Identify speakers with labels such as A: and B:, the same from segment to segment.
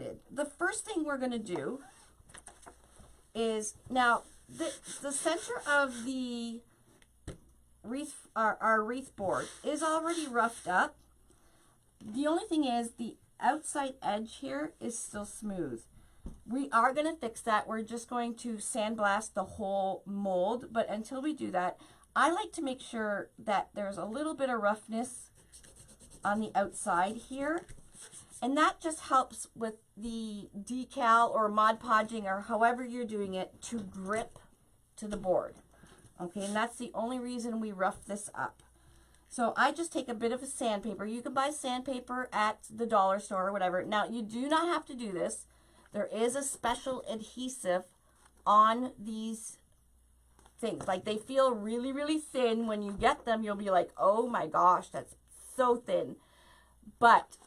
A: started. The first thing we're going to do is, now the center of the wreath, our wreath board is already roughed up. The only thing is the outside edge here is still smooth. We are going to fix that. We're just going to sandblast the whole mold, but until we do that, I like to make sure that there's a little bit of roughness on the outside here, and that just helps with the decal or Mod Podging or however you're doing it to grip to the board. Okay, and that's the only reason we rough this up. So I just take a bit of a sandpaper. You can buy sandpaper at the dollar store or whatever. Now, you do not have to do this. There is a special adhesive on these things. Like, they feel really, really thin. When you get them, you'll be like, oh my gosh, that's so thin. But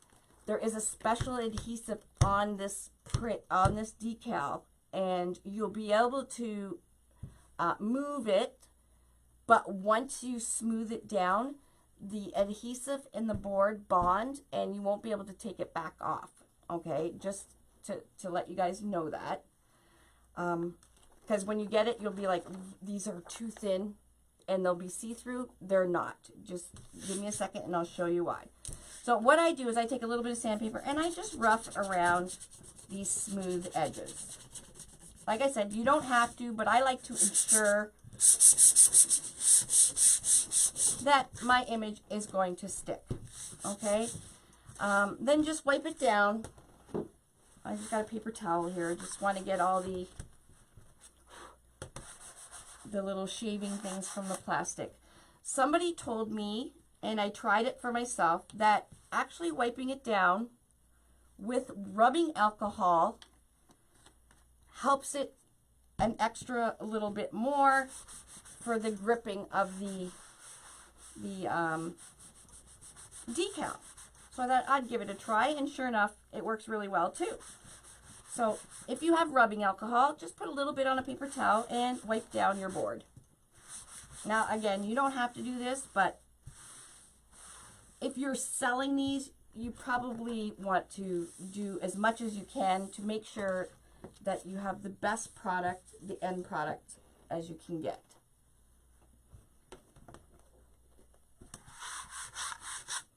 A: there is a special adhesive on this print, on this decal, and you'll be able to move it. But once you smooth it down, the adhesive in the board bond, and you won't be able to take it back off. Okay, just to let you guys know that. Because when you get it, you'll be like, these are too thin and they'll be see-through. They're not. Just give me a second and I'll show you why. So what I do is I take a little bit of sandpaper and I just rough around these smooth edges. Like I said, you don't have to, but I like to ensure that my image is going to stick. Okay? Then just wipe it down. I just got a paper towel here. I just want to get all the little shaving things from the plastic. Somebody told me, and I tried it for myself, that actually wiping it down with rubbing alcohol helps it an extra little bit more for the gripping of the decal. So I thought I'd give it a try, and sure enough, it works really well too. So if you have rubbing alcohol, just put a little bit on a paper towel and wipe down your board. Now again, you don't have to do this, but if you're selling these, you probably want to do as much as you can to make sure that you have the best product, the end product, as you can get.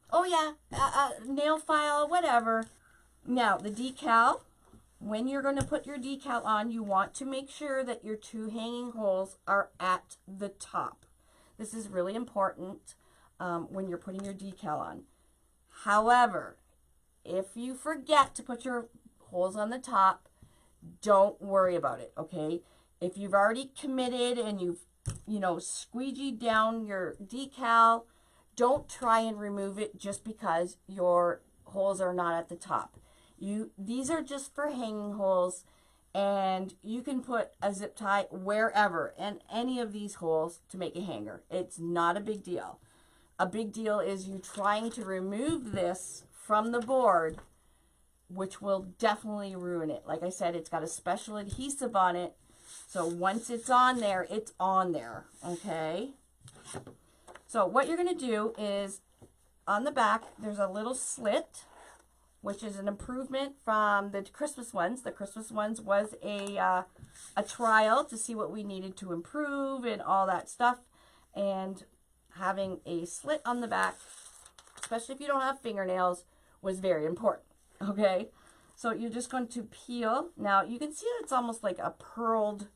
A: Oh yeah, nail file, whatever. Now the decal, when you're going to put your decal on, you want to make sure that your two hanging holes are at the top. This is really important when you're putting your decal on. However, if you forget to put your holes on the top, don't worry about it, okay? If you've already committed and you've, squeegeed down your decal, don't try and remove it just because your holes are not at the top. These are just for hanging holes, and you can put a zip tie wherever in any of these holes to make a hanger. It's not a big deal. A big deal is you trying to remove this from the board, which will definitely ruin it. Like I said, it's got a special adhesive on it, so once it's on there, it's on there, okay? So what you're going to do is, on the back, there's a little slit, which is an improvement from the Christmas ones. The Christmas ones was a trial to see what we needed to improve and all that stuff. And having a slit on the back, especially if you don't have fingernails, was very important. Okay? So you're just going to peel. Now, you can see that it's almost like a pearled,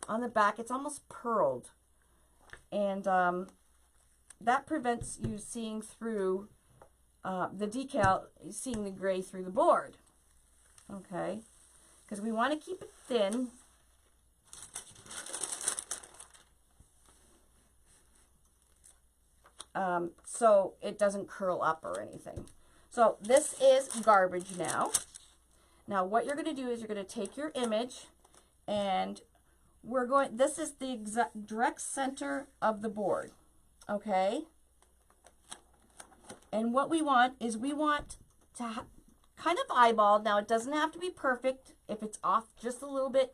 A: on the back, it's almost pearled. And that prevents you seeing through the decal, seeing the gray through the board. Okay? Because we want to keep it thin. So it doesn't curl up or anything. So this is garbage now. Now what you're going to do is you're going to take your image, and this is the exact direct center of the board. Okay? And what we want is we want to kind of eyeball. Now, it doesn't have to be perfect. If it's off just a little bit,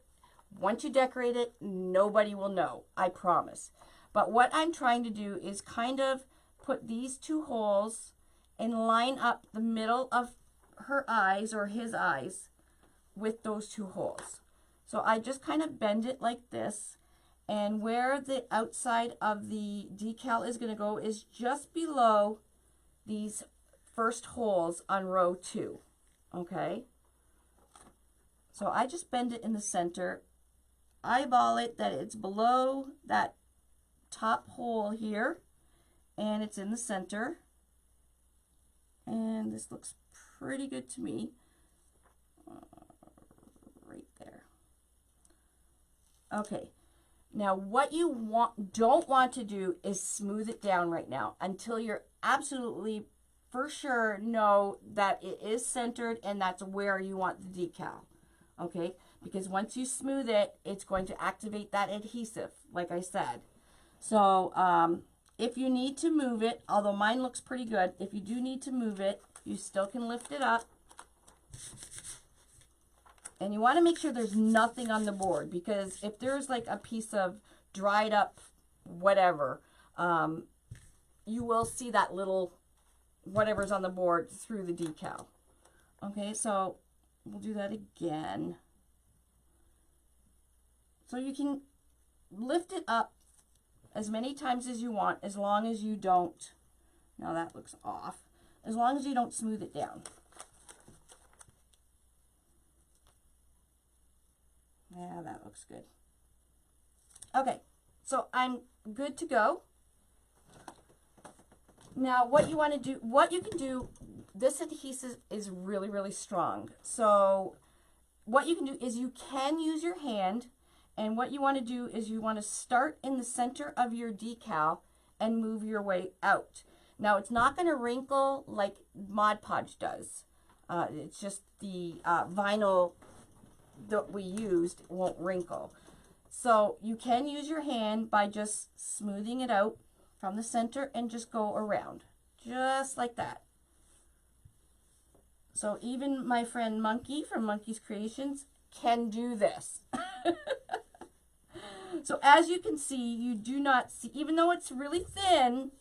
A: once you decorate it, nobody will know. I promise. But what I'm trying to do is kind of put these two holes and line up the middle of her eyes or his eyes with those 2 holes. So I just kind of bend it like this, and where the outside of the decal is going to go is just below these first holes on row 2. Okay, so I just bend it in the center, eyeball it that it's below that top hole here, and it's in the center, and this looks pretty good to me. Right there. Okay, now what you don't want to do is smooth it down right now until you're absolutely for sure know that it is centered and that's where you want the decal. Okay, because once you smooth it, it's going to activate that adhesive, like I said. So if you need to move it, although mine looks pretty good, if you do need to move it, you still can lift it up. And you want to make sure there's nothing on the board, because if there's like a piece of dried up whatever, you will see that little whatever's on the board through the decal. Okay, so we'll do that again. So you can lift it up as many times as you want, as long as you don't, now that looks off, as long as you don't smooth it down. Yeah, that looks good. Okay, so I'm good to go. Now what you want to do, what you can do, this adhesive is really, really strong. So what you can do is you can use your hand, and what you want to do is you want to start in the center of your decal and move your way out. Now it's not going to wrinkle like Mod Podge does. It's just the vinyl that we used won't wrinkle. So you can use your hand by just smoothing it out from the center and just go around, just like that. So even my friend Monkey from Monkey's Creations can do this. So as you can see, you do not see, even though it's really thin,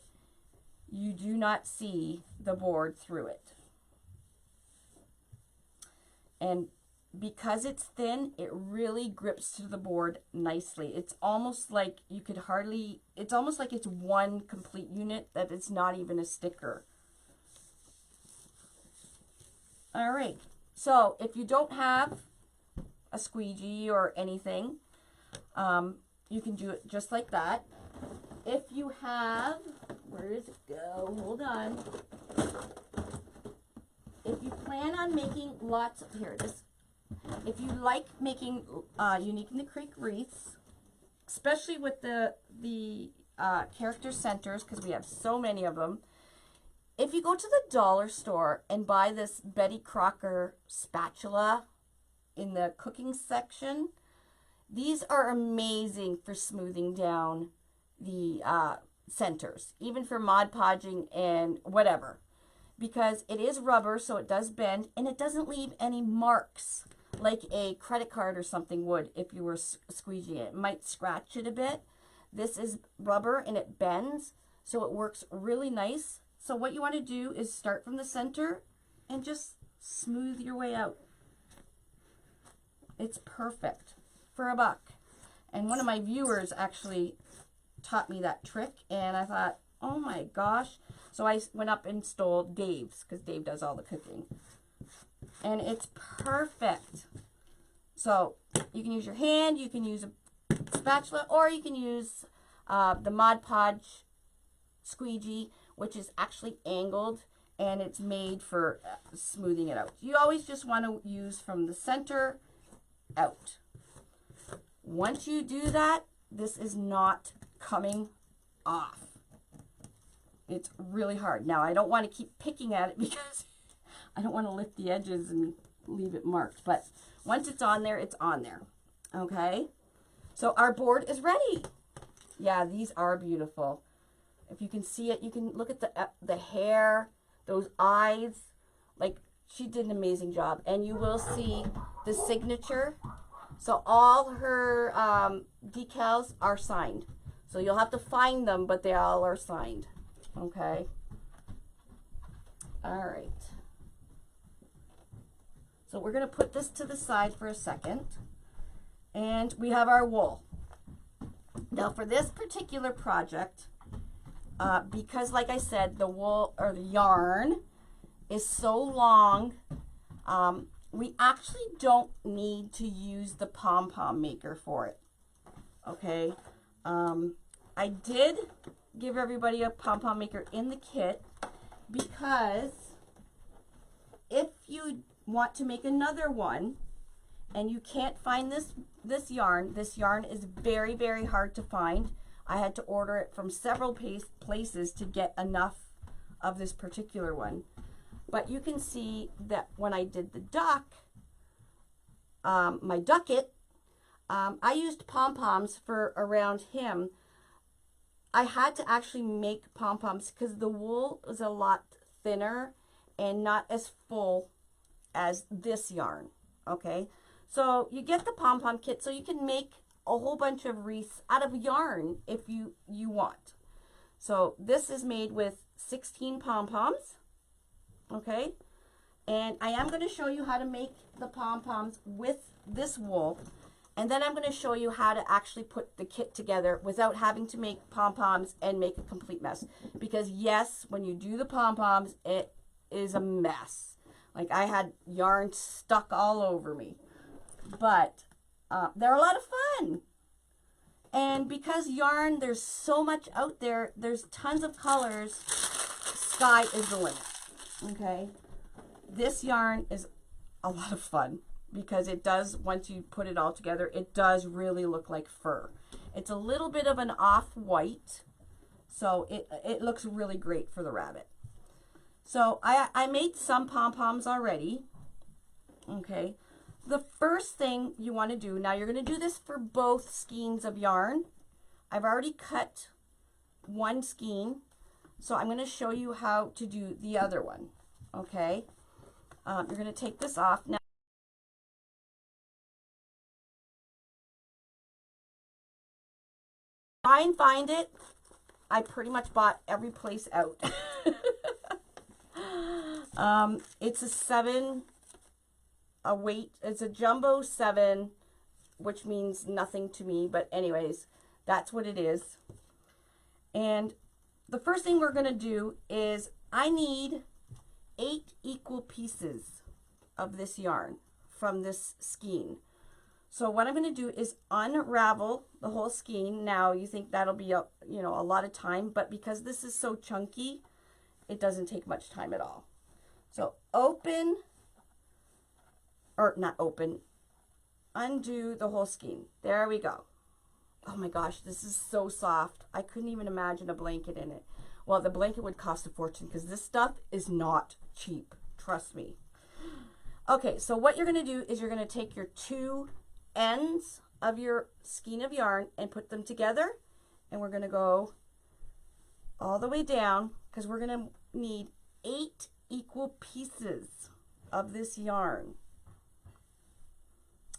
A: you do not see the board through it. And because it's thin, it really grips to the board nicely. It's almost like you could hardly, it's almost like it's one complete unit, that it's not even a sticker. All right, so if you don't have a squeegee or anything, you can do it just like that. If you have, where does it go? Hold on. If you plan on making lots of, here it is. If you like making Unique in the Creek wreaths, especially with the character centers, because we have so many of them, if you go to the dollar store and buy this Betty Crocker spatula in the cooking section, these are amazing for smoothing down the centers, even for Mod Podging and whatever, because it is rubber, so it does bend, and it doesn't leave any marks like a credit card or something would if you were squeegeeing it. It might scratch it a bit. This is rubber and it bends, so it works really nice. So what you want to do is start from the center and just smooth your way out. It's perfect for $1. And one of my viewers actually taught me that trick, and I thought, oh my gosh. So I went up and stole Dave's, because Dave does all the cooking. And it's perfect. So you can use your hand, you can use a spatula, or you can use the Mod Podge squeegee, which is actually angled, and it's made for smoothing it out. You always just want to use from the center out. Once you do that, this is not coming off. It's really hard. Now, I don't want to keep picking at it because I don't want to lift the edges and leave it marked. But once it's on there, it's on there. Okay? So our board is ready. Yeah, these are beautiful. If you can see it, you can look at the hair, those eyes. Like, she did an amazing job. And you will see the signature. So all her decals are signed. So you'll have to find them, but they all are signed. Okay. All right. So we're going to put this to the side for a second. And we have our wool. Now for this particular project, because like I said, the wool or the yarn is so long, we actually don't need to use the pom-pom maker for it. Okay. I did give everybody a pom-pom maker in the kit because if you want to make another one and you can't find this yarn is very, very hard to find. I had to order it from several places to get enough of this particular one. But you can see that when I did the duck, my ducket, I used pom-poms for around him. I had to actually make pom-poms because the wool was a lot thinner and not as full as this yarn. Okay, so you get the pom-pom kit so you can make a whole bunch of wreaths out of yarn if you want. So this is made with 16 pom-poms. Okay, and I am going to show you how to make the pom-poms with this wool, and then I'm going to show you how to actually put the kit together without having to make pom-poms and make a complete mess. Because yes, when you do the pom-poms, it is a mess. Like I had yarn stuck all over me, but they're a lot of fun. And because yarn, there's so much out there, there's tons of colors, sky is the limit. Okay, this yarn is a lot of fun because it does, once you put it all together, it does really look like fur. It's a little bit of an off-white, so it looks really great for the rabbit. So I made some pom-poms already. Okay, the first thing you want to do, now you're going to do this for both skeins of yarn. I've already cut one skein, so I'm going to show you how to do the other one. Okay, you're going to take this off now. Try and find it. I pretty much bought every place out. It's a 7, a weight. It's a jumbo 7, which means nothing to me. But anyways, that's what it is. And the first thing we're going to do is I need 8 equal pieces of this yarn from this skein. So what I'm going to do is unravel the whole skein. Now you think that'll be a lot of time, but because this is so chunky, it doesn't take much time at all. So open, or not open, undo the whole skein. There we go. Oh my gosh, this is so soft. I couldn't even imagine a blanket in it. Well, the blanket would cost a fortune because this stuff is not cheap. Trust me. Okay, so what you're going to do is you're going to take your 2 ends of your skein of yarn and put them together, and we're going to go all the way down because we're going to need 8 equal pieces of this yarn,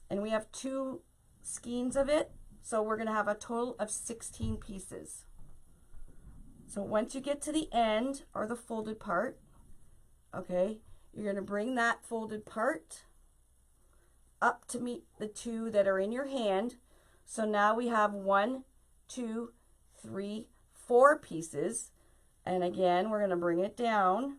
A: and we have 2 skeins of it, so we're going to have a total of 16 pieces. So once you get to the end or the folded part, okay, you're going to bring that folded part up to meet the 2 that are in your hand. So now we have 1, 2, 3, 4 pieces. And again, we're going to bring it down.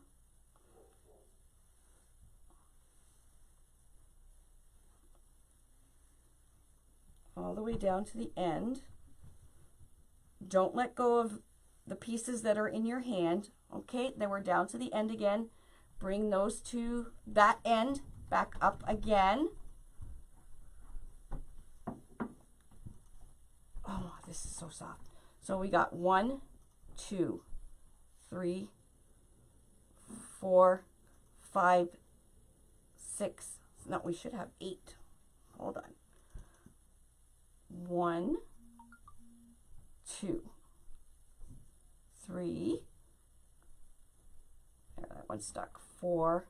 A: All the way down to the end. Don't let go of the pieces that are in your hand. Okay, then we're down to the end again. Bring those to that end back up again. Oh, this is so soft. So we got 1, 2, 3, 4, 5, 6. No, we should have 8. Hold on. 1, 2, 3. There, that one stuck. 4,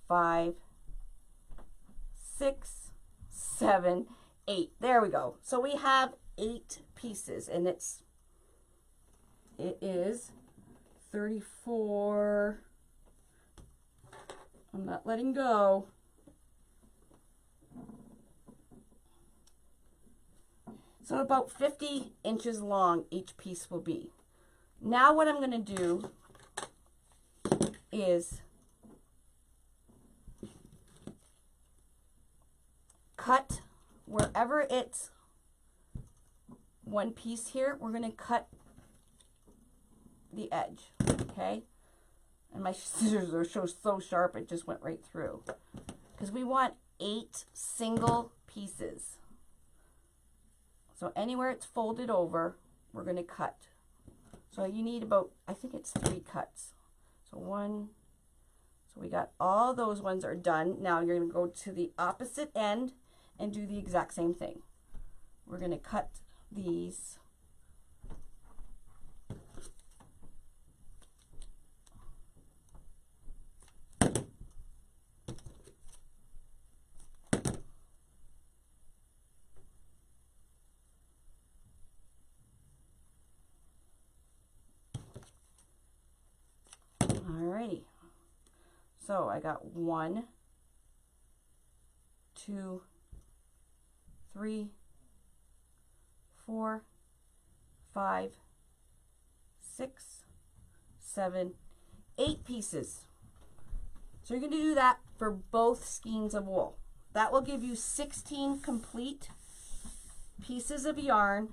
A: 5, 6, 7, 8. There we go. So we have 8 pieces, and it is 34. I'm not letting go. So about 50 inches long each piece will be. Now what I'm going to do is cut wherever it's one piece here, we're going to cut the edge, okay? And my scissors are so sharp it just went right through. Because we want 8 single pieces. So anywhere it's folded over, we're going to cut. So you need about, I think it's 3 cuts. So we got all those ones are done. Now you're going to go to the opposite end and do the exact same thing. We're going to cut these. Alrighty, so I got 1, 2, 3, 4, 5, 6, 7, 8 pieces. So you're going to do that for both skeins of wool. That will give you 16 complete pieces of yarn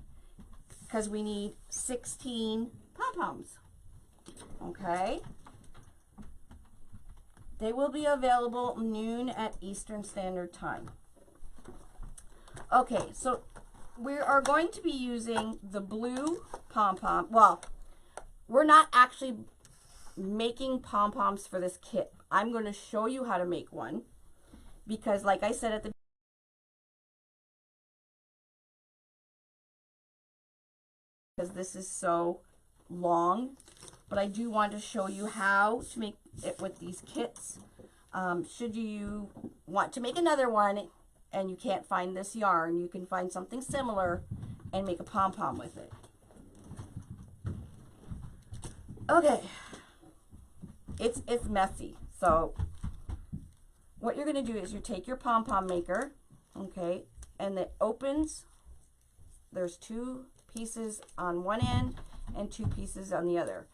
A: because we need 16 pom-poms. Okay? They will be available noon at Eastern Standard Time. Okay, so we are going to be using the blue pom-pom. Well, we're not actually making pom-poms for this kit. I'm going to show you how to make one because, like I said at the because this is so long, but I do want to show you how to make it with these kits. Should you want to make another one and you can't find this yarn, you can find something similar and make a pom-pom with it. Okay, it's messy. So what you're going to do is you take your pom-pom maker, okay, and it opens. There's 2 pieces on one end and 2 pieces on the other.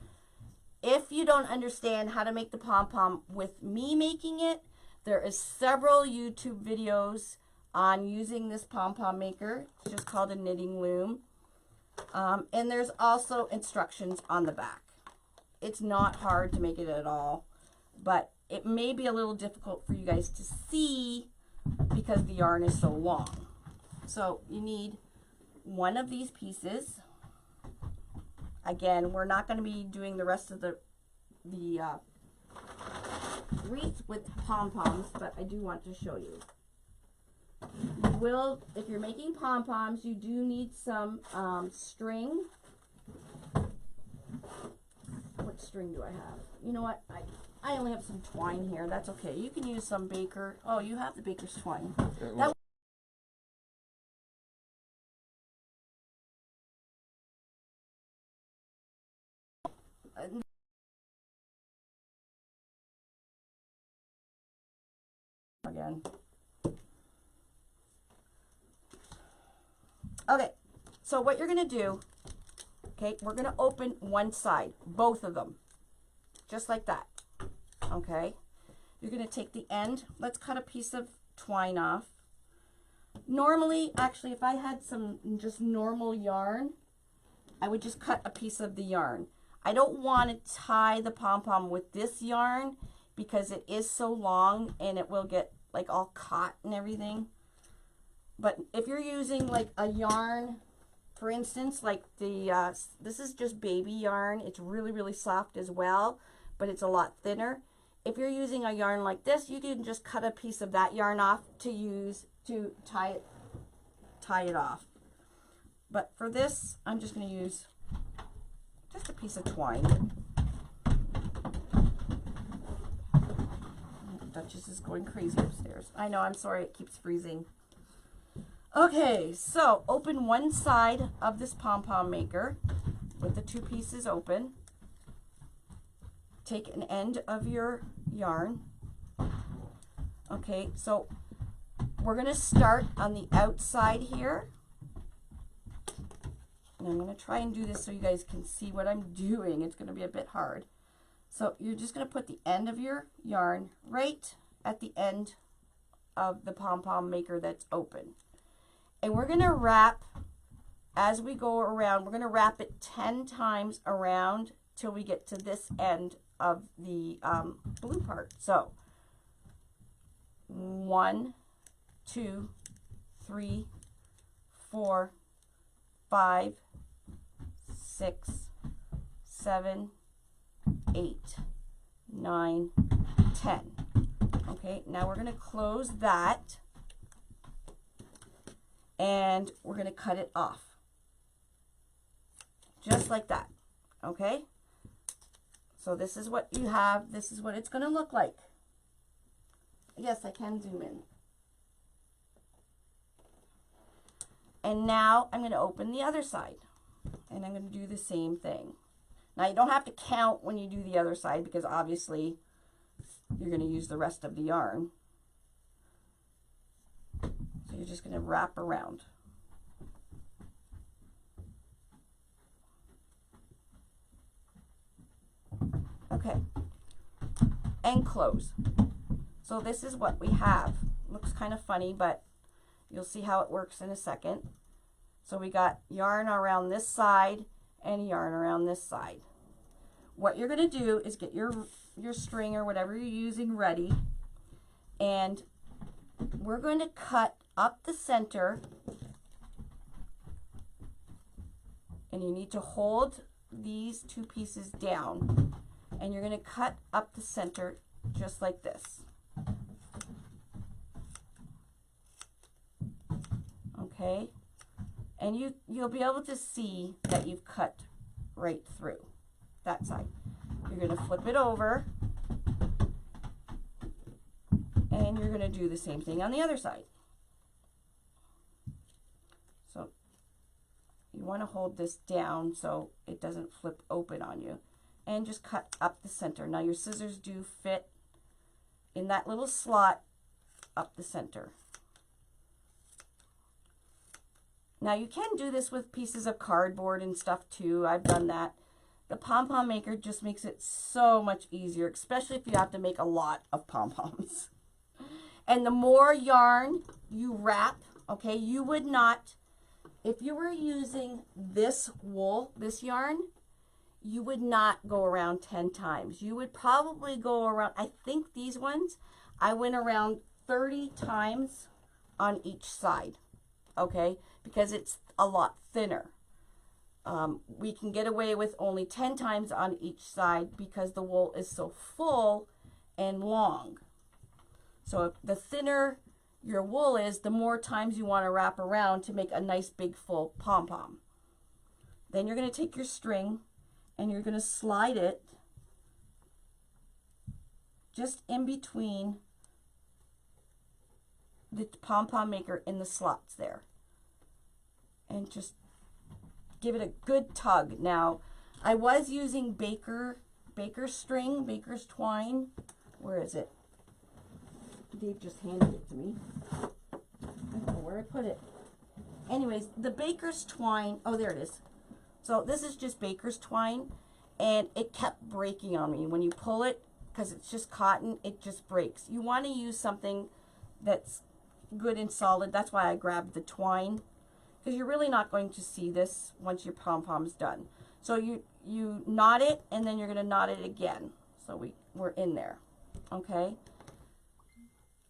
A: If you don't understand how to make the pom-pom with me making it, there is several YouTube videos on using this pom-pom maker. It's just called a knitting loom. And there's also instructions on the back. It's not hard to make it at all, but it may be a little difficult for you guys to see because the yarn is so long. So you need 1 of these pieces. Again, we're not going to be doing the rest of the wreath with pom-poms, but I do want to show you. You will, if you're making pom-poms, you do need some string. What string do I have? You know what? I only have some twine here. That's okay. You can use some baker. Oh, you have the baker's twine. That again. Okay, so what you're going to do, okay, we're going to open one side, both of them, just like that, okay? You're going to take the end. Let's cut a piece of twine off. Normally, actually, if I had some just normal yarn, I would just cut a piece of the yarn. I don't want to tie the pom-pom with this yarn because it is so long and it will get like all caught and everything. But if you're using like a yarn, for instance, like the, this is just baby yarn. It's really, really soft as well, but it's a lot thinner. If you're using a yarn like this, you can just cut a piece of that yarn off to use to tie it off. But for this, I'm just going to use just a piece of twine. Duchess is going crazy upstairs. I know, I'm sorry, it keeps freezing. Okay, so open one side of this pom-pom maker with the 2 pieces open. Take an end of your yarn Okay, so we're going to start on the outside here. And I'm going to try and do this so you guys can see what I'm doing. It's going to be a bit hard. So you're just going to put the end of your yarn right at the end of the pom-pom maker that's open. And we're going to wrap, as we go around, we're going to wrap it 10 times around till we get to this end of the blue part. So 1, 2, 3, 4, 5, 6, 7, 8, 9, 10. Okay, now we're going to close that and we're going to cut it off. Just like that. Okay? So this is what you have. This is what it's going to look like. Yes, I can zoom in. And now I'm going to open the other side. And I'm going to do the same thing. Now you don't have to count when you do the other side because obviously you're going to use the rest of the yarn. So you're just going to wrap around. Okay. And close. So this is what we have. Looks kind of funny, but you'll see how it works in a second. So we got yarn around this side and yarn around this side. What you're going to do is get your string or whatever you're using ready, and we're going to cut up the center, and you need to hold these two pieces down, and you're going to cut up the center just like this. Okay, and you'll be able to see that you've cut right through that side. You're going to flip it over and you're going to do the same thing on the other side. So you want to hold this down so it doesn't flip open on you, and just cut up the center. Now your scissors do fit in that little slot up the center. Now you can do this with pieces of cardboard and stuff too. I've done that. The pom-pom maker just makes it so much easier, especially if you have to make a lot of pom-poms. And the more yarn you wrap, okay, you would not, if you were using this wool, this yarn, you would not go around 10 times. You would probably go around, I think these ones, I went around 30 times on each side, okay, because it's a lot thinner. We can get away with only 10 times on each side because the wool is so full and long. So the thinner your wool is, the more times you want to wrap around to make a nice big full pom-pom. Then you're going to take your string and you're going to slide it just in between the pom-pom maker in the slots there. And just give it a good tug. Now, I was using baker's string, baker's twine. Where is it? Dave just handed it to me. I don't know where I put it. Anyways, the baker's twine, oh, there it is. So this is just baker's twine, and it kept breaking on me. When you pull it, because it's just cotton, it just breaks. You want to use something that's good and solid. That's why I grabbed the twine, because you're really not going to see this once your pom-pom's done. So you knot it, and then you're going to knot it again. So we're in there, okay?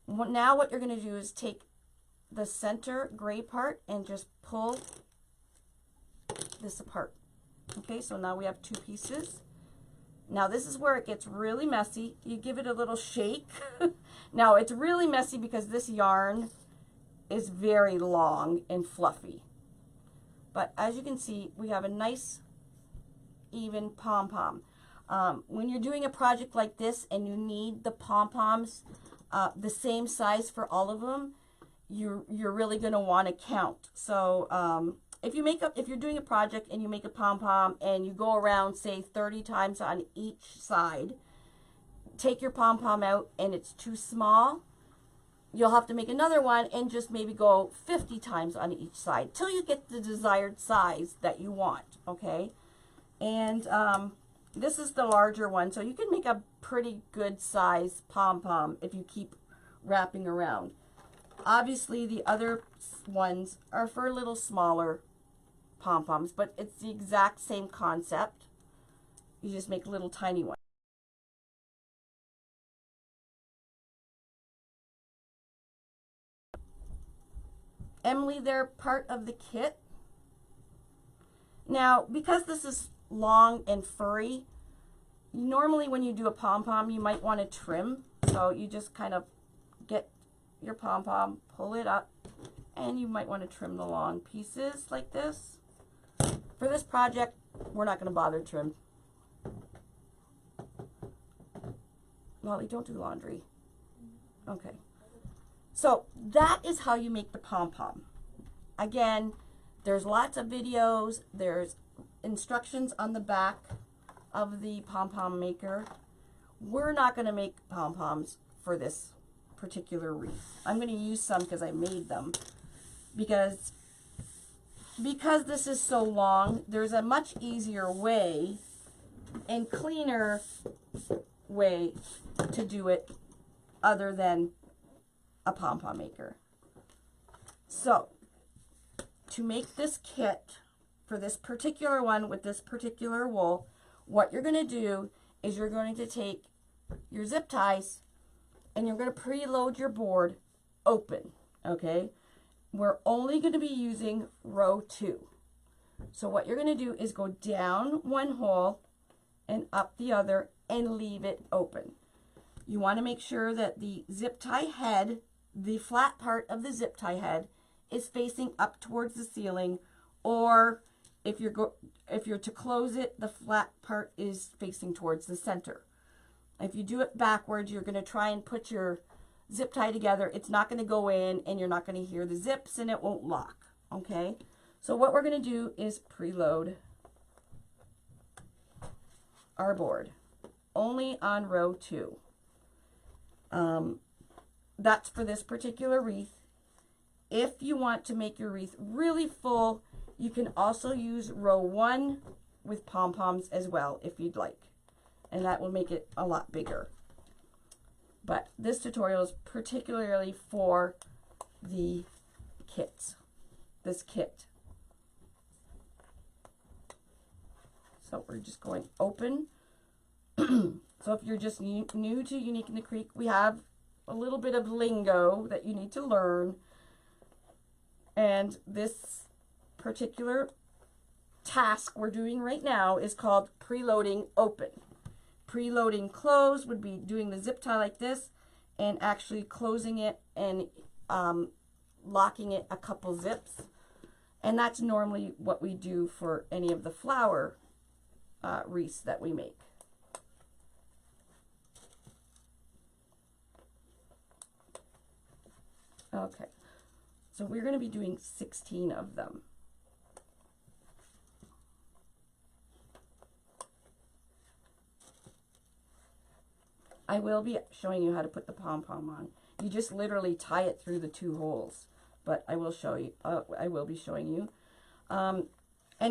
A: Now what you're going to do is take the center gray part and just pull this apart. Okay, so now we have two pieces. Now this is where it gets really messy. You give it a little shake. Now it's really messy because this yarn is very long and fluffy. But as you can see, we have a nice even pom-pom. When you're doing a project like this and you need the pom-poms the same size for all of them, you're really going to want to count. So if you're doing a project and you make a pom-pom and you go around, say 30 times on each side, take your pom-pom out and it's too small, you'll have to make another one and just maybe go 50 times on each side till you get the desired size that you want, okay? And this is the larger one, so you can make a pretty good size pom-pom if you keep wrapping around. Obviously, the other ones are for little smaller pom-poms, but it's the exact same concept. You just make little tiny ones. Emily, they're part of the kit. Now, because this is long and furry, normally when you do a pom-pom, you might want to trim. So you just kind of get your pom-pom, pull it up, and you might want to trim the long pieces like this. For this project, we're not going to bother trim. Molly, don't do laundry. Okay. So that is how you make the pom-pom. Again, there's lots of videos. There's instructions on the back of the pom-pom maker. We're not going to make pom-poms for this particular wreath. I'm going to use some because I made them. Because this is so long, there's a much easier way and cleaner way to do it other than a pom-pom maker. So, to make this kit for this particular one with this particular wool, what you're going to do is you're going to take your zip ties and you're going to preload your board open, okay? We're only going to be using row 2. So what you're going to do is go down one hole and up the other and leave it open. You want to make sure that the zip tie head, the flat part of the zip tie head, is facing up towards the ceiling, or if you're to close it, the flat part is facing towards the center. If you do it backwards, you're going to try and put your zip tie together. It's not going to go in, and you're not going to hear the zips, and it won't lock. Okay? So what we're going to do is preload our board only on row 2. That's for this particular wreath. If you want to make your wreath really full, you can also use row 1 with pom-poms as well if you'd like. And that will make it a lot bigger. But this tutorial is particularly for the kits, this kit. So we're just going open. So if you're just new to Unique in the Creek, we have a little bit of lingo that you need to learn. And this particular task we're doing right now is called preloading open. Preloading close would be doing the zip tie like this and actually closing it and locking it a couple zips. And that's normally what we do for any of the flower wreaths that we make. Okay, so we're going to be doing 16 of them. I will be showing you how to put the pom-pom on. You just literally tie it through the 2 holes, but I will show you. I will be showing you. And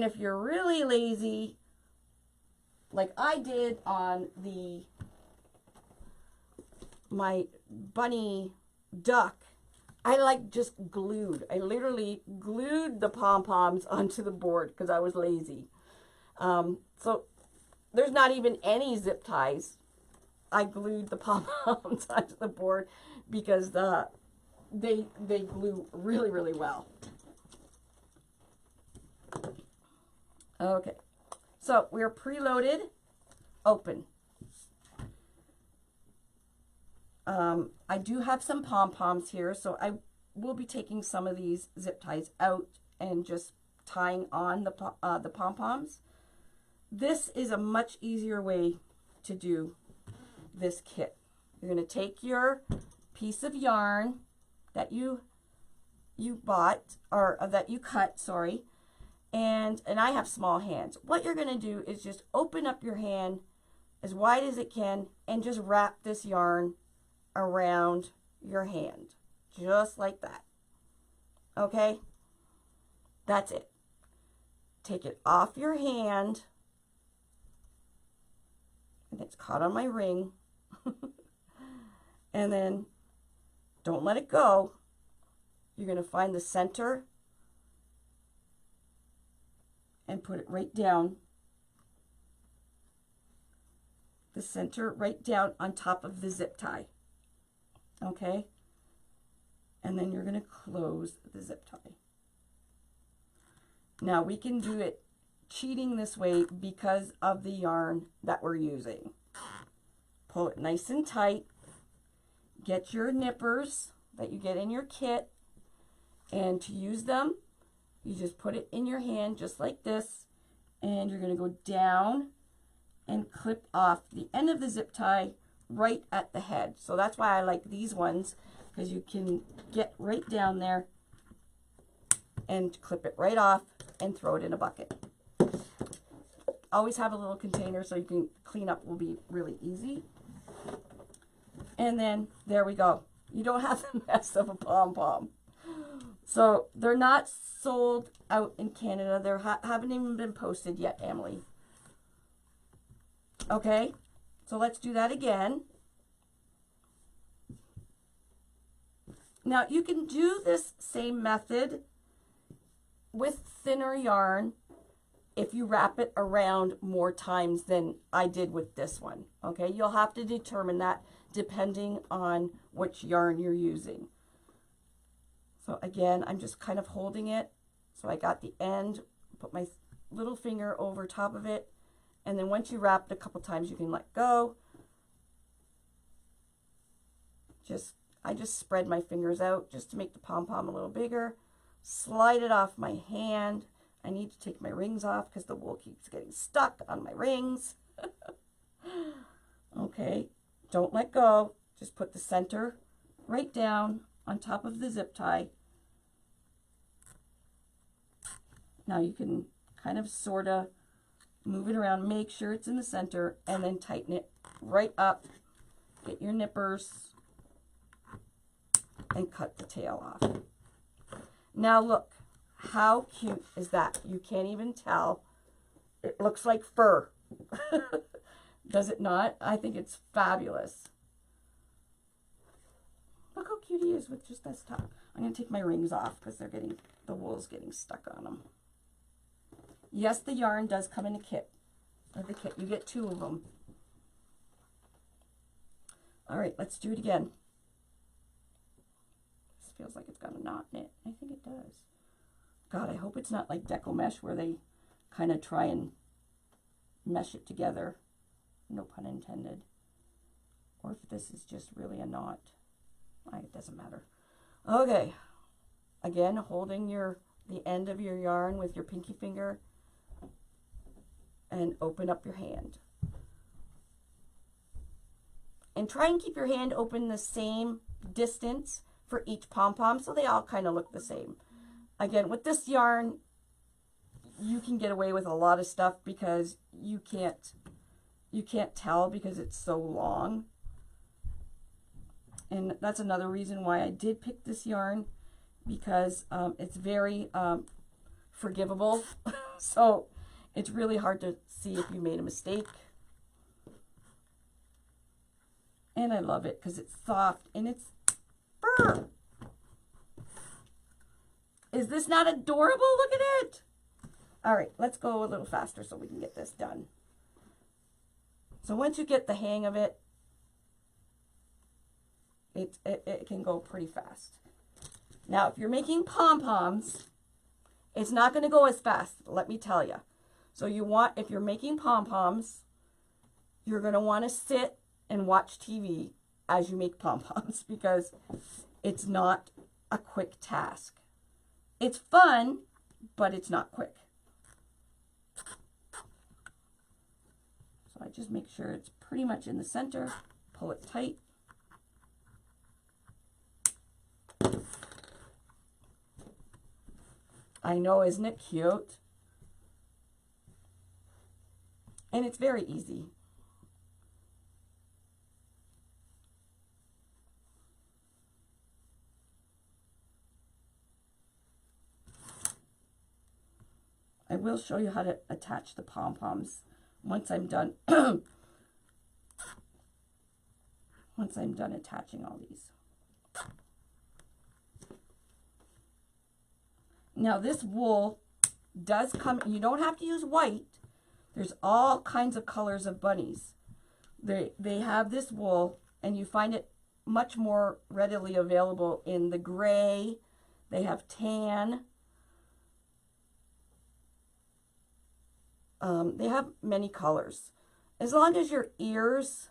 A: if you're really lazy, like I did on my bunny duck, I just glued. I literally glued the pom-poms onto the board because I was lazy. So there's not even any zip ties. I glued the pom-poms onto the board because they glue really, really well. Okay, so we're preloaded open. I do have some pom-poms here, so I will be taking some of these zip ties out and just tying on the pom-poms. This is a much easier way to do this kit. You're going to take your piece of yarn that you bought, or that you cut, sorry, and I have small hands. What you're going to do is just open up your hand as wide as it can and just wrap this yarn around your hand. just like that. Okay? That's it. Take it off your hand. And it's caught on my ring. And then don't let it go. You're going to find the center and put it right down. The center right down on top of the zip tie. Okay? And then you're going to close the zip tie. Now we can do it cheating this way because of the yarn that we're using. Pull it nice and tight. Get your nippers that you get in your kit, and to use them, you just put it in your hand just like this, and you're going to go down and clip off the end of the zip tie right at the head. So that's why I like these ones, because you can get right down there and clip it right off and throw it in a bucket. Always have a little container so you can clean up, will be really easy. And then there we go. You don't have the mess of a pom-pom. So they're not sold out in Canada. They haven't even been posted yet, Emily. Okay, so let's do that again. Now you can do this same method with thinner yarn if you wrap it around more times than I did with this one. Okay, you'll have to determine that depending on which yarn you're using. So again, I'm just kind of holding it. So I got the end, put my little finger over top of it, and then once you wrap it a couple times, you can let go. I just spread my fingers out just to make the pom-pom a little bigger. Slide it off my hand. I need to take my rings off because the wool keeps getting stuck on my rings. Okay, don't let go. Just put the center right down on top of the zip tie. Now you can kind of sort of move it around, make sure it's in the center, and then tighten it right up. Get your nippers and cut the tail off. Now look, how cute is that? You can't even tell. It looks like fur. Does it not? I think it's fabulous. Look how cute he is with just this top. I'm going to take my rings off because the wool's getting stuck on them. Yes, the yarn does come in a kit. The kit, you get 2 of them. All right, let's do it again. This feels like it's got a knot in it. I think it does. God, I hope it's not like deco mesh where they kind of try and mesh it together. No pun intended. Or if this is just really a knot. It doesn't matter. Okay. Again, holding the end of your yarn with your pinky finger and open up your hand. And try and keep your hand open the same distance for each pom-pom so they all kind of look the same. Again, with this yarn, you can get away with a lot of stuff because you can't tell because it's so long. And that's another reason why I did pick this yarn, because it's very forgivable. So it's really hard to see if you made a mistake. And I love it because it's soft and it's fur. Is this not adorable? Look at it. All right, let's go a little faster so we can get this done. So once you get the hang of it, it can go pretty fast. Now, if you're making pom-poms, it's not going to go as fast, let me tell you. So if you're making pom-poms, you're going to want to sit and watch TV as you make pom-poms because it's not a quick task. It's fun, but it's not quick. So I just make sure it's pretty much in the center, pull it tight. I know, isn't it cute? And it's very easy. I will show you how to attach the pom-poms once I'm done. Once I'm done attaching all these. Now this wool does come, you don't have to use white. There's all kinds of colors of bunnies. They have this wool, and you find it much more readily available in the gray. They have tan. They have many colors. As long as your ears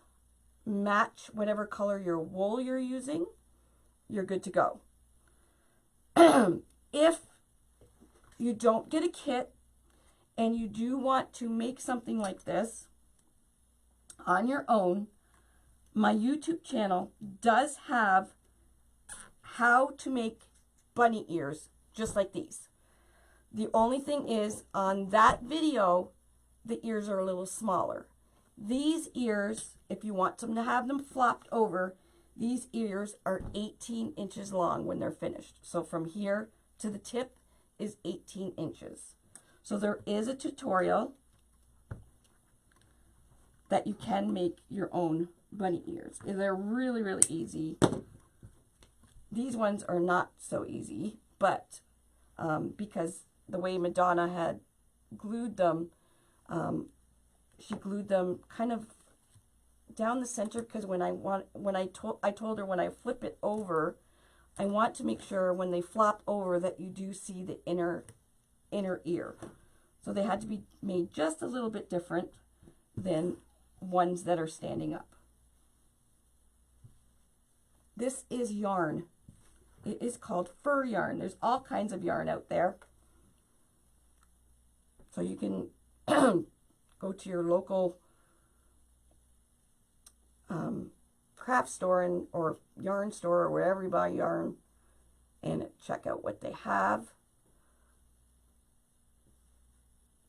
A: match whatever color your wool you're using, you're good to go. If you don't get a kit and you do want to make something like this on your own, my YouTube channel does have how to make bunny ears just like these. The only thing is, on that video, the ears are a little smaller. These ears, if you want them to have them flopped over, these ears are 18 inches long when they're finished. So from here to the tip is 18 inches. So there is a tutorial that you can make your own bunny ears. They're really, really easy. These ones are not so easy, but because the way Madonna had glued them, she glued them kind of down the center, because I told her when I flip it over, I want to make sure when they flop over that you do see the inner ear. So they had to be made just a little bit different than ones that are standing up. This is yarn. It is called fur yarn. There's all kinds of yarn out there. So you can go to your local craft store or yarn store, or wherever you buy yarn, and check out what they have.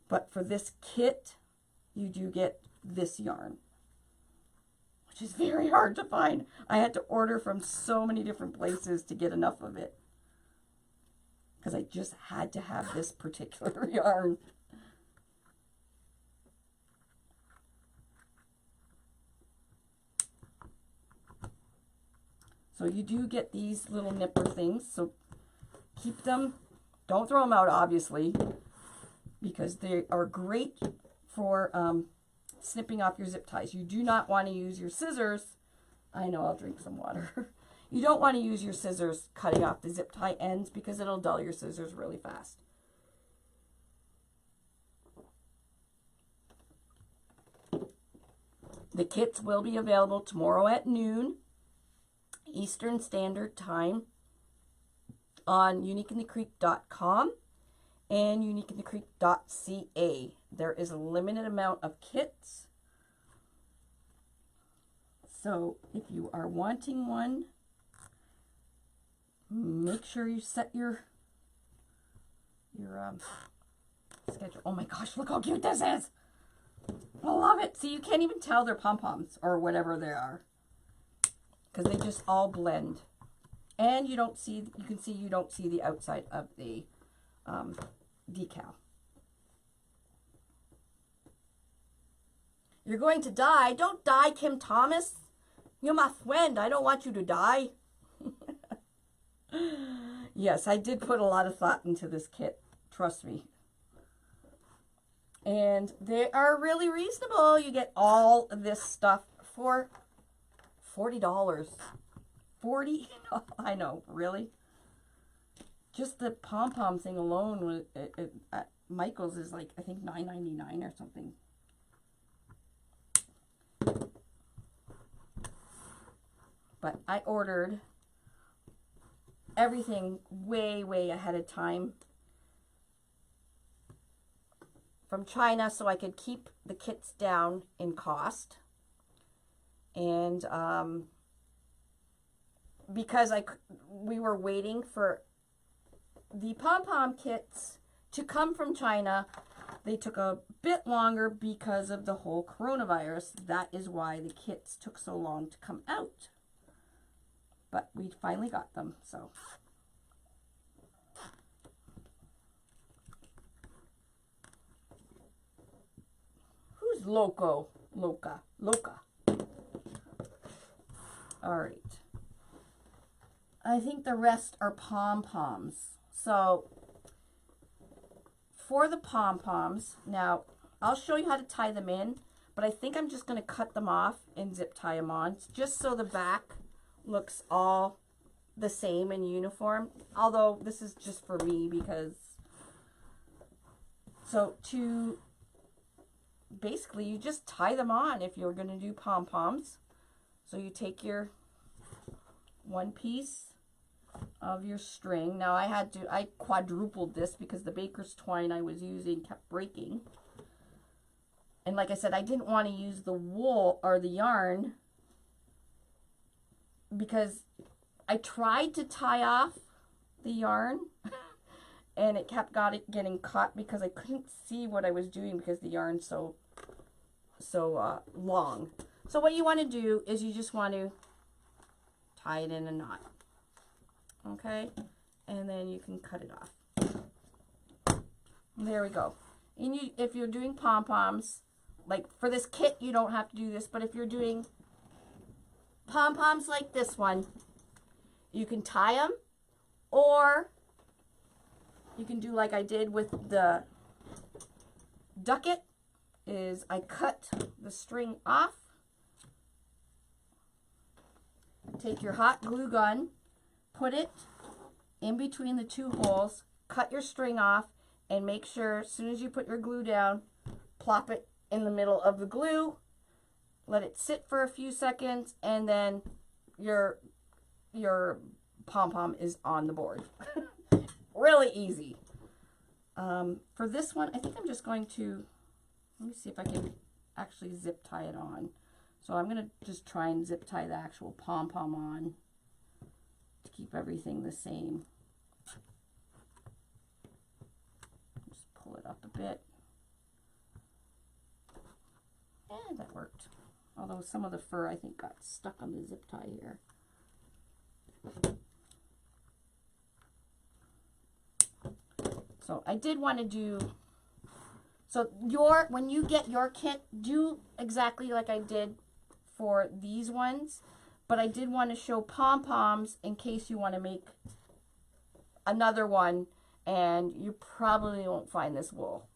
A: But for this kit, you do get this yarn, which is very hard to find. I had to order from so many different places to get enough of it, because I just had to have this particular yarn. So you do get these little nipper things, so keep them. Don't throw them out, obviously, because they are great for snipping off your zip ties. You do not want to use your scissors. I know, I'll drink some water. You don't want to use your scissors cutting off the zip tie ends, because it'll dull your scissors really fast. The kits will be available tomorrow at noon Eastern Standard Time on uniqueinthecreek.com and uniqueinthecreek.ca. There is a limited amount of kits. So if you are wanting one, make sure you set your schedule. Oh my gosh, look how cute this is. I love it. See, you can't even tell they're pom-poms or whatever they are, because they just all blend. And you can see you don't see the outside of the decal. You're going to die. Don't die, Kim Thomas. You're my friend. I don't want you to die. Yes, I did put a lot of thought into this kit. Trust me. And they are really reasonable. You get all of this stuff for $40. 40? I know, really? Just the pom-pom thing alone at Michael's is like, I think $9.99 or something. But I ordered everything way, way ahead of time from China, so I could keep the kits down in cost. And because we were waiting for the pom-pom kits to come from China, they took a bit longer because of the whole coronavirus. That is why the kits took so long to come out. But we finally got them, so. is loca. All right. I think the rest are pom-poms. So for the pom-poms, now I'll show you how to tie them in, but I think I'm just going to cut them off and zip tie them on, just so the back looks all the same and uniform. Although this is just for me because, so to basically you just tie them on if you're going to do pom-poms. So you take your one piece of your string. Now I quadrupled this because the baker's twine I was using kept breaking. And like I said, I didn't want to use the wool or the yarn because I tried to tie off the yarn and it kept getting caught because I couldn't see what I was doing because the yarn's so long. So what you want to do is you just want to tie it in a knot. Okay? And then you can cut it off. There we go. And if you're doing pom-poms, like for this kit, you don't have to do this, but if you're doing pom-poms like this one, you can tie them, or you can do like I did with the ducket, is I cut the string off, take your hot glue gun, put it in between the two holes, cut your string off, and make sure as soon as you put your glue down, plop it in the middle of the glue, let it sit for a few seconds, and then your pom-pom is on the board. Really easy. For this one, I think I'm just going to, let me see if I can actually zip tie it on. So I'm going to just try and zip tie the actual pom-pom on to keep everything the same. Just pull it up a bit. And that worked. Although some of the fur, I think, got stuck on the zip tie here. So I did want to do, so when you get your kit, do exactly like I did for these ones, but I did want to show pom-poms in case you want to make another one and you probably won't find this wool.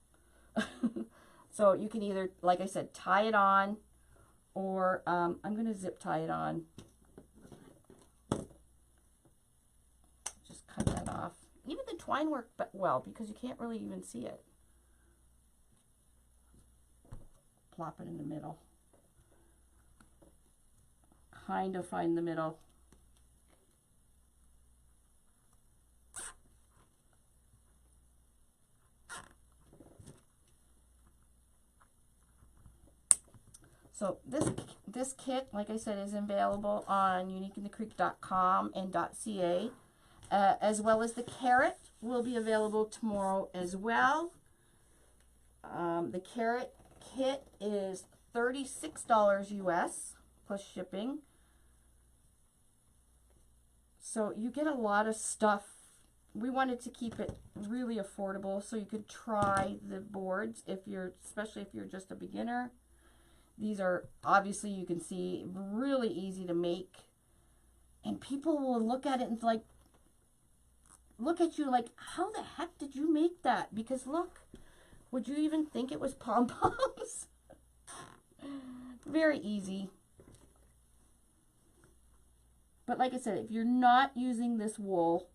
A: So you can either, like I said, tie it on, or I'm going to zip tie it on. Just cut that off. Even the twine worked well because you can't really even see it. Plop it in the middle. Kind of find the middle. So this kit, like I said, is available on uniqueinthecreek.com and .ca, as well as the carrot will be available tomorrow as well. The carrot kit is $36 US plus shipping. So you get a lot of stuff. We wanted to keep it really affordable so you could try the boards especially if you're just a beginner. These are, obviously you can see, really easy to make. And people will look at it and look at you like, how the heck did you make that? Because look, would you even think it was pom-poms? Very easy. But like I said, if you're not using this wool,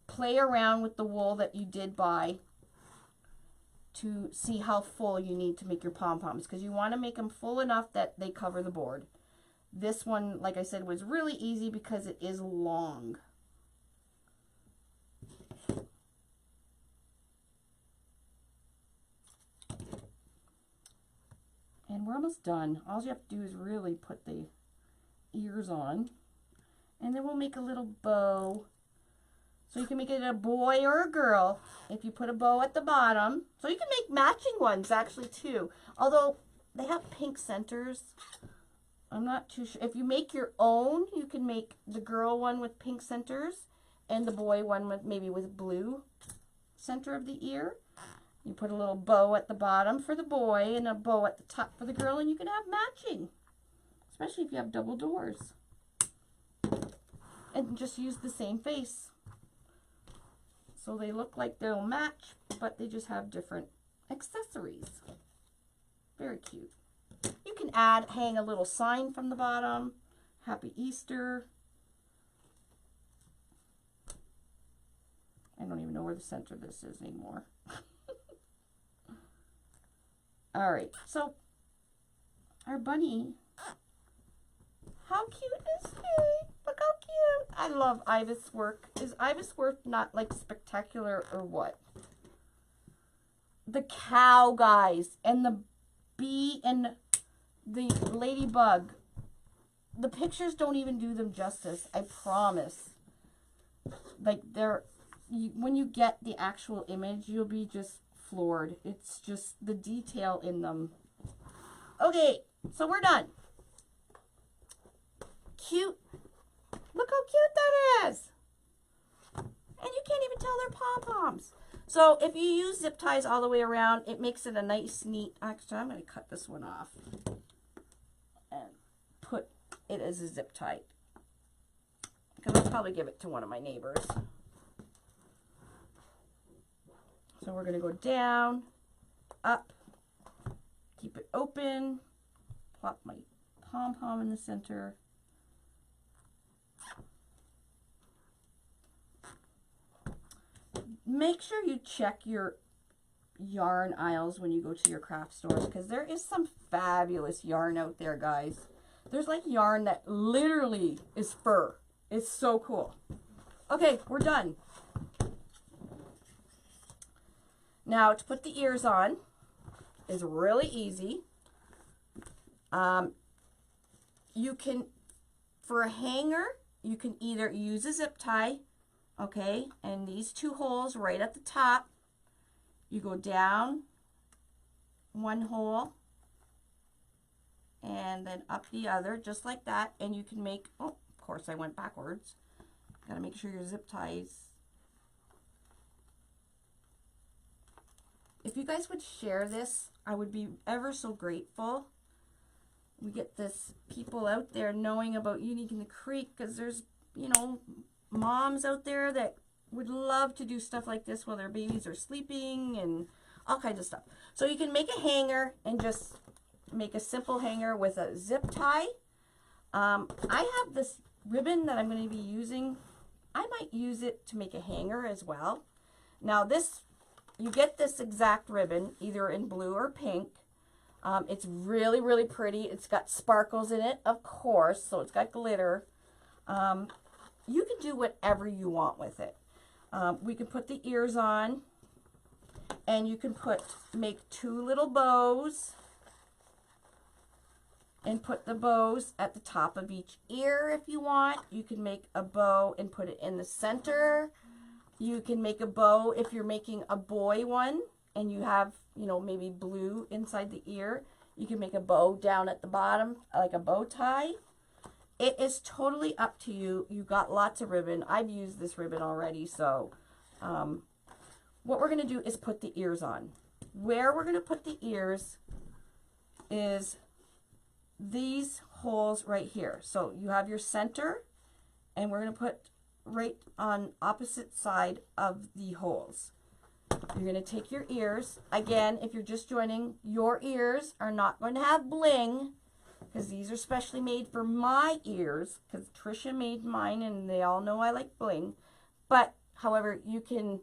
A: play around with the wool that you did buy to see how full you need to make your pom-poms, because you want to make them full enough that they cover the board. This one, like I said, was really easy because it is long. And we're almost done. All you have to do is really put the ears on, and then we'll make a little bow. So you can make it a boy or a girl if you put a bow at the bottom. So you can make matching ones actually too. Although they have pink centers. I'm not too sure. If you make your own, you can make the girl one with pink centers and the boy one with maybe with blue center of the ear. You put a little bow at the bottom for the boy and a bow at the top for the girl, and you can have matching, especially if you have double doors. And just use the same face. So they look like they'll match, but they just have different accessories. Very cute. You can hang a little sign from the bottom. Happy Easter. I don't even know where the center of this is anymore. All right, so our bunny, how cute is he? Look how cute. I love Ivis work. Is Ivis work not like spectacular or what? The cow, guys, and the bee and the ladybug. The pictures don't even do them justice, I promise. Like when you get the actual image, you'll be just floored. It's just the detail in them. Okay, so we're done. Cute. Look how cute that is. And you can't even tell they're pom-poms. So if you use zip ties all the way around, it makes it a nice, neat... Actually, I'm going to cut this one off and put it as a zip tie. Because I'll probably give it to one of my neighbors. So we're going to go down, up, keep it open, plop my pom-pom in the center. Make sure you check your yarn aisles when you go to your craft stores, because there is some fabulous yarn out there, guys. There's like yarn that literally is fur. It's so cool. Okay, we're done. Now, to put the ears on is really easy. You can, for a hanger, you can either use a zip tie, okay, and these two holes right at the top, you go down one hole and then up the other, just like that, and you can make, oh, of course I went backwards. Got to make sure your zip ties. If you guys would share this, I would be ever so grateful. We get this people out there knowing about Unique in the Creek, because there's, you know, moms out there that would love to do stuff like this while their babies are sleeping and all kinds of stuff. So you can make a hanger and just make a simple hanger with a zip tie. I have this ribbon that I'm going to be using. I might use it to make a hanger as well. Now this, you get this exact ribbon either in blue or pink. It's really, really pretty. It's got sparkles in it, of course, so it's got glitter. You can do whatever you want with it. We can put the ears on, and you can make two little bows and put the bows at the top of each ear if you want. You can make a bow and put it in the center. You can make a bow if you're making a boy one and you have, you know, maybe blue inside the ear. You can make a bow down at the bottom, like a bow tie. It is totally up to you. You got lots of ribbon. I've used this ribbon already, so what we're going to do is put the ears on. Where we're going to put the ears is these holes right here. So you have your center, and we're going to put right on opposite side of the holes. You're going to take your ears. Again, if you're just joining, your ears are not going to have bling, because these are specially made for my ears, because Trisha made mine and they all know I like bling. But however, you can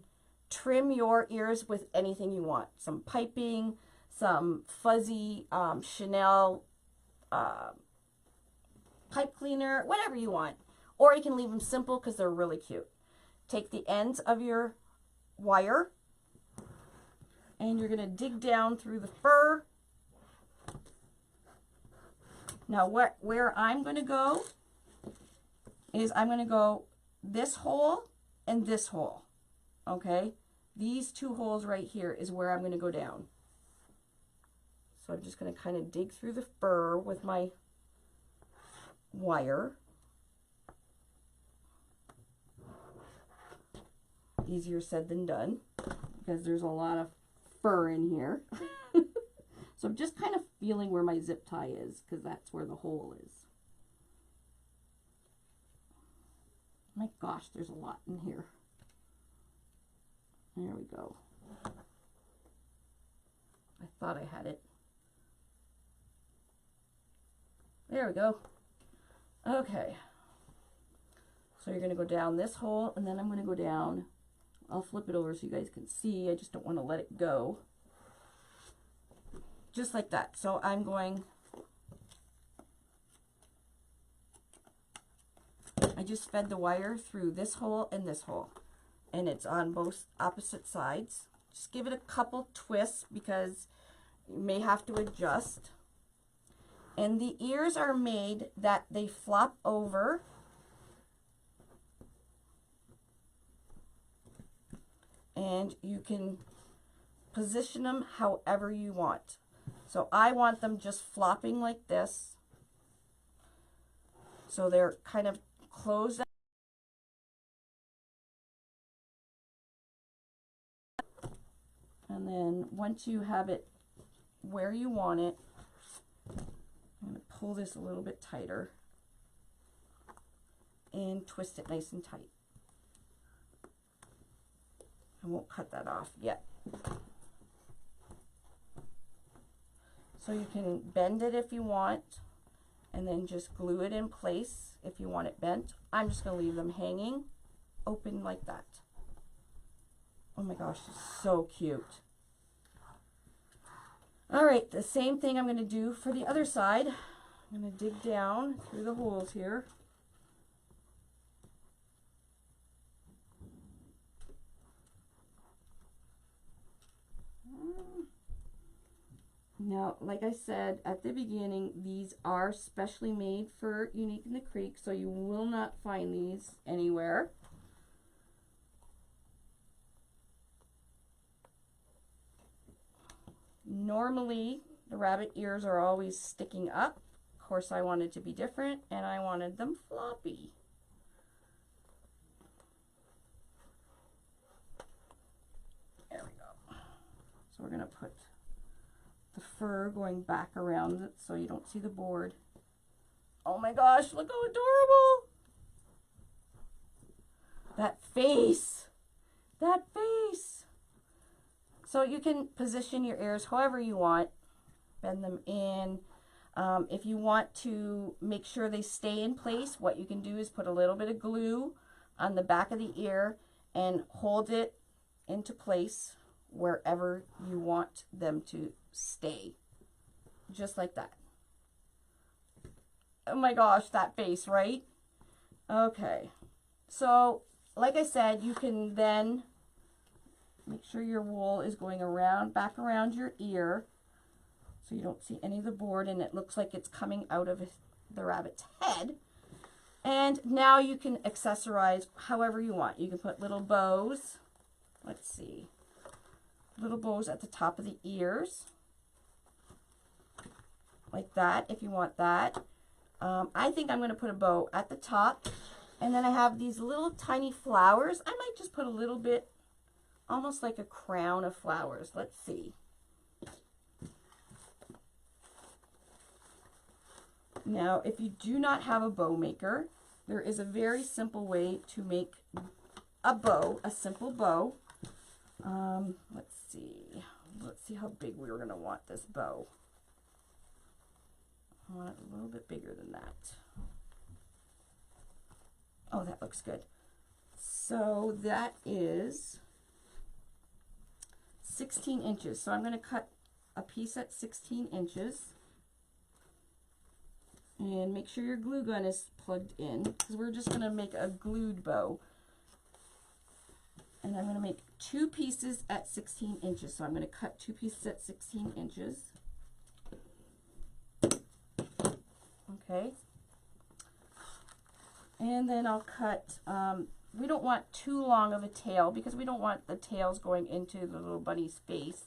A: trim your ears with anything you want. Some piping, some fuzzy Chanel pipe cleaner, whatever you want. Or you can leave them simple because they're really cute. Take the ends of your wire and you're going to dig down through the fur. Now where I'm going to go is I'm going to go this hole and this hole. Okay? These two holes right here is where I'm going to go down. So I'm just going to kind of dig through the fur with my wire. Easier said than done, because there's a lot of fur in here. So I'm just kind of feeling where my zip tie is, because that's where the hole is. My gosh, there's a lot in here. There we go. I thought I had it. There we go. Okay. So you're going to go down this hole, and then I'm going to go down. I'll flip it over so you guys can see. I just don't want to let it go. Just like that. So I'm going, I just fed the wire through this hole and this hole, and it's on both opposite sides. Just give it a couple twists because you may have to adjust. And the ears are made that they flop over. And you can position them however you want. So I want them just flopping like this. So they're kind of closed. And then once you have it where you want it, I'm going to pull this a little bit tighter and twist it nice and tight. I won't cut that off yet. So you can bend it if you want, and then just glue it in place if you want it bent. I'm just going to leave them hanging open like that. Oh my gosh, it's so cute. All right, the same thing I'm going to do for the other side. I'm going to dig down through the holes here. Now, like I said at the beginning, these are specially made for Unique in the Creek, so you will not find these anywhere. Normally, the rabbit ears are always sticking up. Of course, I wanted to be different, and I wanted them floppy. There we go. So we're going to put the fur going back around it so you don't see the board. Oh my gosh, look how adorable! That face! That face! So you can position your ears however you want. Bend them in. If you want to make sure they stay in place, what you can do is put a little bit of glue on the back of the ear and hold it into place wherever you want them to stay. Just like that. Oh my gosh, that face, right? Okay. So, like I said, you can then make sure your wool is going around, back around your ear so you don't see any of the board and it looks like it's coming out of the rabbit's head. And now you can accessorize however you want. You can put little bows. Let's see. Little bows at the top of the ears. Like that, if you want that. I think I'm going to put a bow at the top. And then I have these little tiny flowers. I might just put a little bit, almost like a crown of flowers. Let's see. Now, if you do not have a bow maker, there is a very simple way to make a bow, a simple bow. Let's see. Let's see how big we were going to want this bow. I want it a little bit bigger than that. Oh, that looks good. So that is 16 inches. So I'm going to cut a piece at 16 inches. And make sure your glue gun is plugged in, because we're just going to make a glued bow. And I'm going to make 2 pieces at 16 inches. So I'm going to cut 2 pieces at 16 inches. Okay. And then I'll cut, we don't want too long of a tail because we don't want the tails going into the little bunny's face.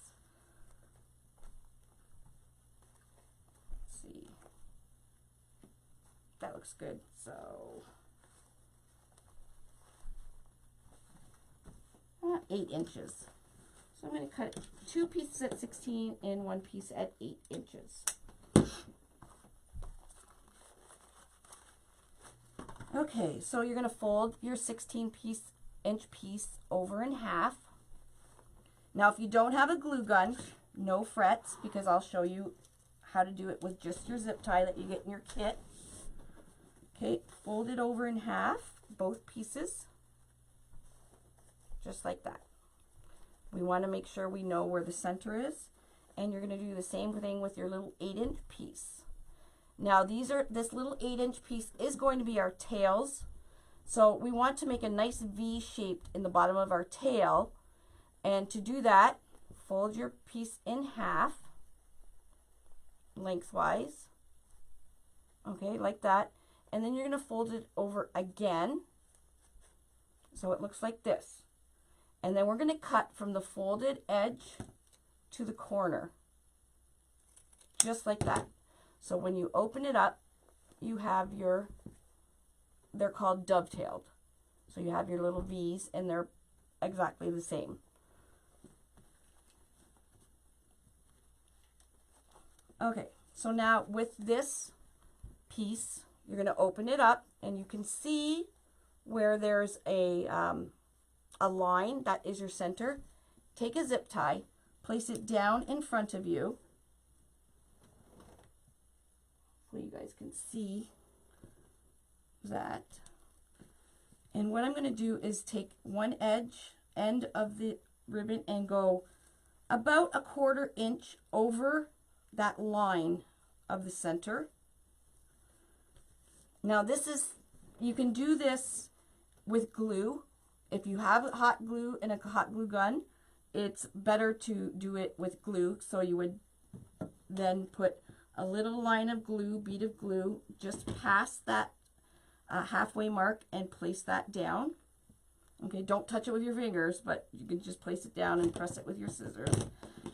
A: Let's see. That looks good. So 8 inches. So I'm going to cut 2 pieces at 16 and 1 piece at 8 inches. Okay, so you're going to fold your 16-inch piece over in half. Now, if you don't have a glue gun, no frets, because I'll show you how to do it with just your zip tie that you get in your kit. Okay, fold it over in half, both pieces, just like that. We want to make sure we know where the center is, and you're going to do the same thing with your little 8-inch piece. Now, this little 8-inch piece is going to be our tails, so we want to make a nice V shape in the bottom of our tail, and to do that, fold your piece in half, lengthwise, okay, like that, and then you're going to fold it over again, so it looks like this. And then we're going to cut from the folded edge to the corner, just like that. So when you open it up, you have they're called dovetailed. So you have your little V's, and they're exactly the same. Okay, so now with this piece, you're going to open it up, and you can see where there's a line, that is your center. Take a zip tie, place it down in front of you. Hopefully you guys can see that. And what I'm going to do is take one end of the ribbon and go about 1/4 inch over that line of the center. Now you can do this with glue. If you have hot glue and a hot glue gun, it's better to do it with glue. So you would then put a little line of glue, bead of glue, just past that halfway mark and place that down. Okay, don't touch it with your fingers, but you can just place it down and press it with your scissors.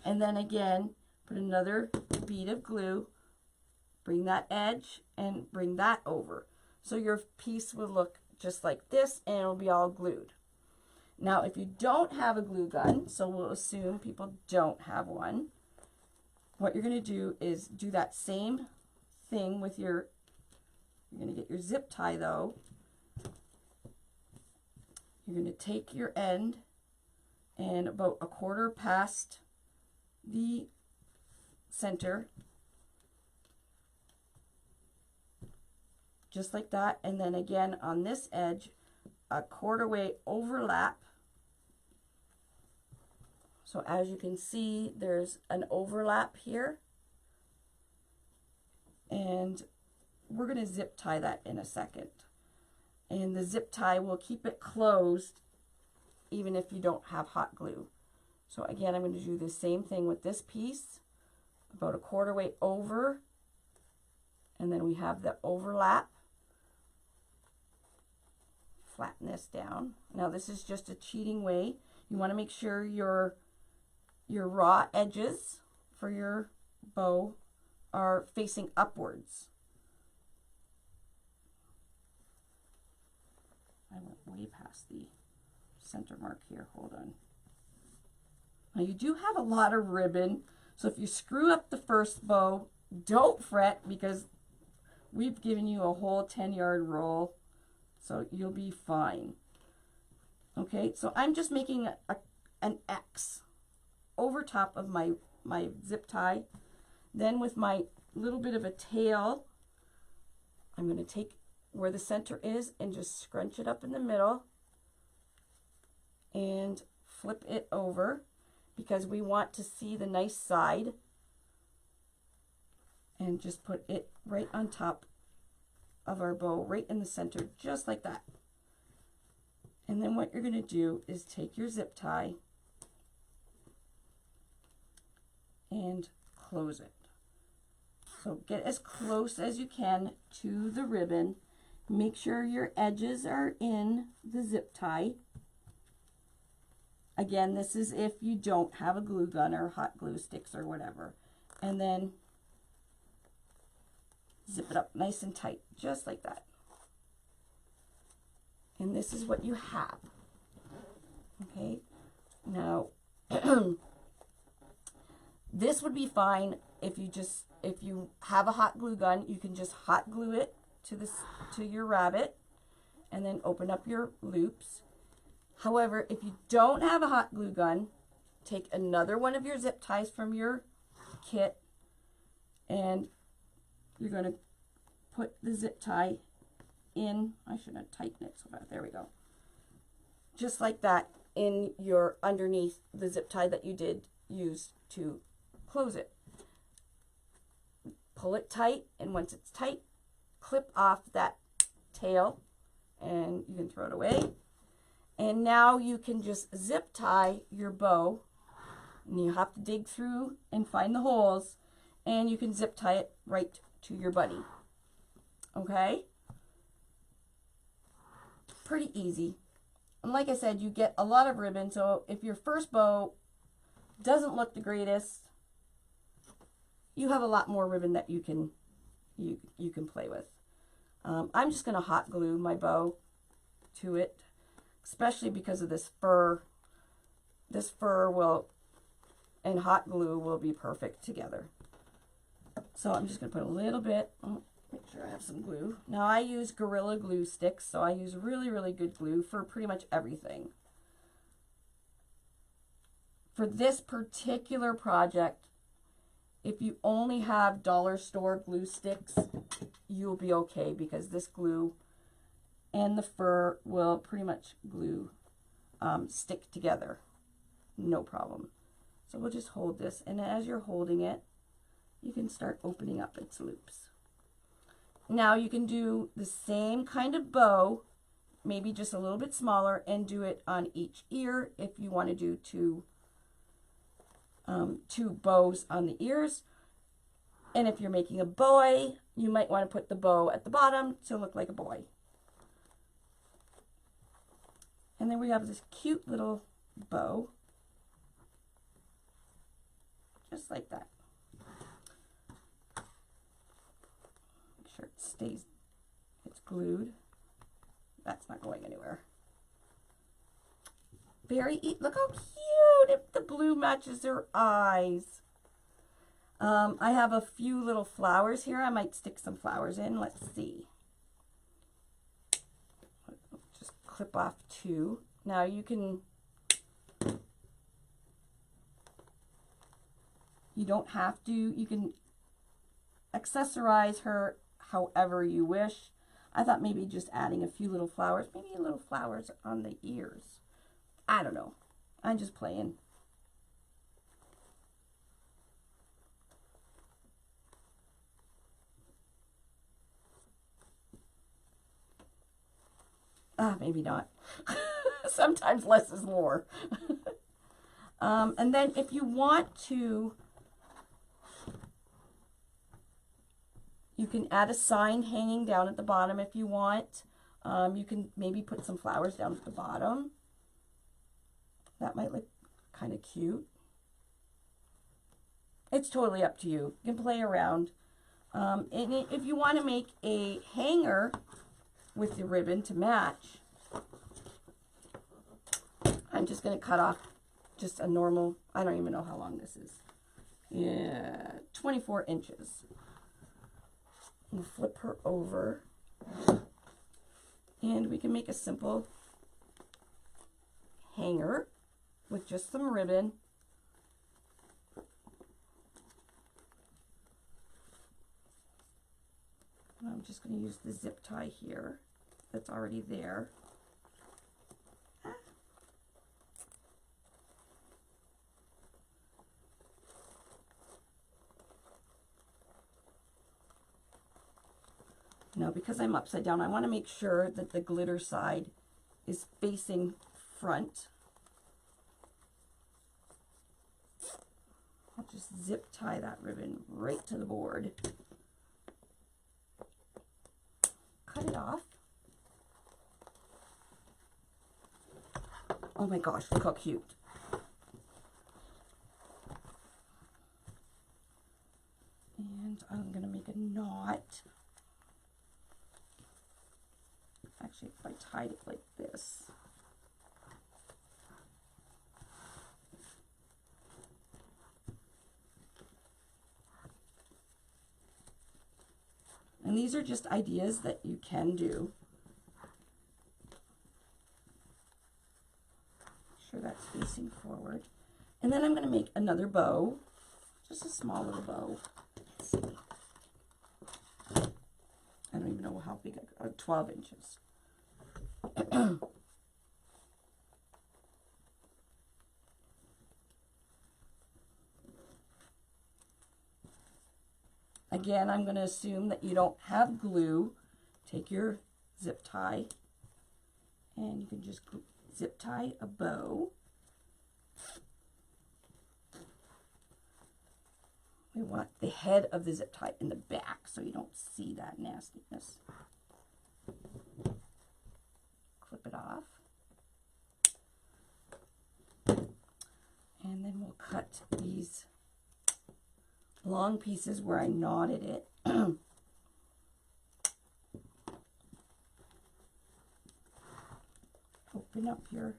A: And then again, put another bead of glue, bring that edge and bring that over. So your piece will look just like this, and it'll be all glued. Now, if you don't have a glue gun, so we'll assume people don't have one, what you're going to do is do that same thing with you're going to get your zip tie though. You're going to take your end and about 1/4 past the center, just like that, and then again on this edge, 1/4 way overlap. So as you can see, there's an overlap here, and we're going to zip tie that in a second. And the zip tie will keep it closed even if you don't have hot glue. So again, I'm going to do the same thing with this piece, about 1/4 way over, and then we have the overlap. Flatten this down. Now this is just a cheating way. You want to make sure your raw edges for your bow are facing upwards. I went way past the center mark here. Hold on. Now you do have a lot of ribbon, so if you screw up the first bow, don't fret, because we've given you a whole 10-yard roll, so you'll be fine. Okay, so I'm just making an X over top of my zip tie. Then with my little bit of a tail, I'm going to take where the center is and just scrunch it up in the middle and flip it over, because we want to see the nice side, and just put it right on top of our bow, right in the center, just like that. And then what you're going to do is take your zip tie and close it. So get as close as you can to the ribbon. Make sure your edges are in the zip tie. Again, this is if you don't have a glue gun or hot glue sticks or whatever. And then zip it up nice and tight, just like that. And this is what you have. Okay, now This would be fine if you have a hot glue gun, you can just hot glue it to your rabbit and then open up your loops. However, if you don't have a hot glue gun, take another one of your zip ties from your kit and you're going to put the zip tie in. I should have tightened it so bad. There we go. Just like that, in your underneath the zip tie that you did use to close it. Pull it tight, and once it's tight, clip off that tail and you can throw it away. And now you can just zip tie your bow, and you have to dig through and find the holes, and you can zip tie it right to your bunny. Okay? Pretty easy. And like I said, you get a lot of ribbon, so if your first bow doesn't look the greatest, you have a lot more ribbon that you can play with. I'm just going to hot glue my bow to it, especially because of this fur. This fur and hot glue will be perfect together. So I'm just going to put a little bit, make sure I have some glue. Now I use Gorilla Glue sticks, so I use really, really good glue for pretty much everything. For this particular project, if you only have dollar store glue sticks, you'll be okay, because this glue and the fur will pretty much stick together. No problem. So we'll just hold this, and as you're holding it, you can start opening up its loops. Now you can do the same kind of bow, maybe just a little bit smaller, and do it on each ear if you want to do two bows on the ears. And if you're making a boy, you might want to put the bow at the bottom to look like a boy. And then we have this cute little bow, just like that. Make sure it's glued. That's not going anywhere. Look how cute! The blue matches their eyes. I have a few little flowers here. I might stick some flowers in. Let's see. Just clip off two. Now you don't have to, you can accessorize her however you wish. I thought maybe just adding a few little flowers, maybe little flowers on the ears. I don't know. I'm just playing. Maybe not. Sometimes less is more. And then if you want to, you can add a sign hanging down at the bottom if you want. You can maybe put some flowers down at the bottom. That might look kind of cute. It's totally up to you. You can play around. And if you want to make a hanger with the ribbon to match, I'm just going to cut off just a normal, I don't even know how long this is. Yeah, 24 inches. We'll flip her over, and we can make a simple hanger with just some ribbon. I'm just going to use the zip tie here that's already there. Now, because I'm upside down, I want to make sure that the glitter side is facing front. I'll just zip tie that ribbon right to the board. Cut it off. Oh my gosh, look how cute. And I'm going to make a knot. Actually, if I tied it like this. these are just ideas that you can do. Sure that's facing forward. And then I'm going to make another bow, just a small little bow. Let's see. I don't even know how big, 12 inches. Again, I'm going to assume that you don't have glue. Take your zip tie and you can just zip tie a bow. We want the head of the zip tie in the back so you don't see that nastiness. Clip it off. And then we'll cut these long pieces where I knotted it. Open up your...